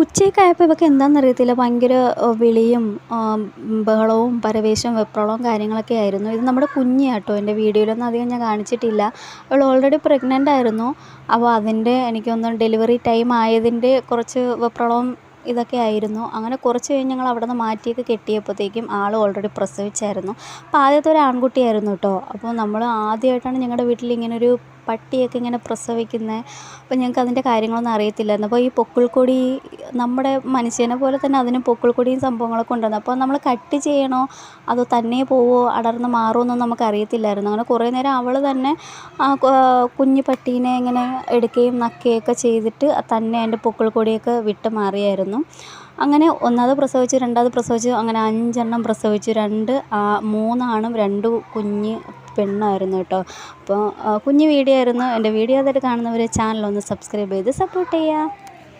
ഉച്ചയൊക്കെ ആയപ്പോൾ ഇവൾക്ക് എന്താണെന്നറിയത്തില്ല ഭയങ്കര വിളിയും ബഹളവും പരവേശവും വെപ്രാളവും കാര്യങ്ങളൊക്കെ ആയിരുന്നു. ഇത് നമ്മുടെ കുഞ്ഞാട്ടോ, എൻ്റെ വീഡിയോയിലൊന്നും അധികം ഞാൻ കാണിച്ചിട്ടില്ല. അവൾ ഓൾറെഡി പ്രഗ്നൻ്റ് ആയിരുന്നു. അപ്പോൾ അതിൻ്റെ എനിക്കൊന്ന് ഡെലിവറി ടൈം ആയതിൻ്റെ കുറച്ച് വെപ്രാളവും ഇതൊക്കെ ആയിരുന്നു. അങ്ങനെ കുറച്ച് കഴിഞ്ഞ് ഞങ്ങൾ അവിടെ നിന്ന് മാറ്റിയൊക്കെ കെട്ടിയപ്പോഴത്തേക്കും ആൾ ഓൾറെഡി പ്രസവിച്ചായിരുന്നു. അപ്പോൾ ആദ്യത്തെ ഒരു ആൺകുട്ടിയായിരുന്നു കേട്ടോ. അപ്പോൾ നമ്മൾ ആദ്യമായിട്ടാണ് ഞങ്ങളുടെ വീട്ടിൽ ഇങ്ങനൊരു പട്ടിയൊക്കെ ഇങ്ങനെ പ്രസവിക്കുന്നത്. അപ്പോൾ ഞങ്ങൾക്ക് അതിൻ്റെ കാര്യങ്ങളൊന്നും അറിയത്തില്ലായിരുന്നു. അപ്പോൾ ഈ പൊക്കിൾക്കൊടി നമ്മുടെ മനുഷ്യനെ പോലെ തന്നെ അതിന് പൊക്കിൾക്കൊടിയും സംഭവങ്ങളൊക്കെ ഉണ്ടായിരുന്നു. അപ്പോൾ നമ്മൾ കട്ട് ചെയ്യണോ അതോ തന്നെ പോവോ അടർന്ന് മാറുമോ എന്നൊന്നും നമുക്ക് അറിയത്തില്ലായിരുന്നു. അങ്ങനെ കുറേ നേരം അവൾ തന്നെ കുഞ്ഞു പട്ടീനെ ഇങ്ങനെ എടുക്കുകയും നക്കുകയൊക്കെ ചെയ്തിട്ട് തന്നെ അതിൻ്റെ പൊക്കിൾക്കൊടിയൊക്കെ വിട്ട് മാറിയായിരുന്നു. അങ്ങനെ ഒന്നാമത് പ്രസവിച്ചു, രണ്ടാമത് പ്രസവിച്ചു, അങ്ങനെ 5 എണ്ണം പ്രസവിച്ചു. 3 ആണും 2 കുഞ്ഞ് പെണ്ണായിരുന്നു കേട്ടോ. അപ്പോൾ കുഞ്ഞു വീഡിയോ ആയിരുന്നു. എൻ്റെ വീഡിയോ ആദ്യമായിട്ട് കാണുന്നവർ ചാനലൊന്ന് സബ്സ്ക്രൈബ് ചെയ്ത് സപ്പോർട്ട് ചെയ്യുക.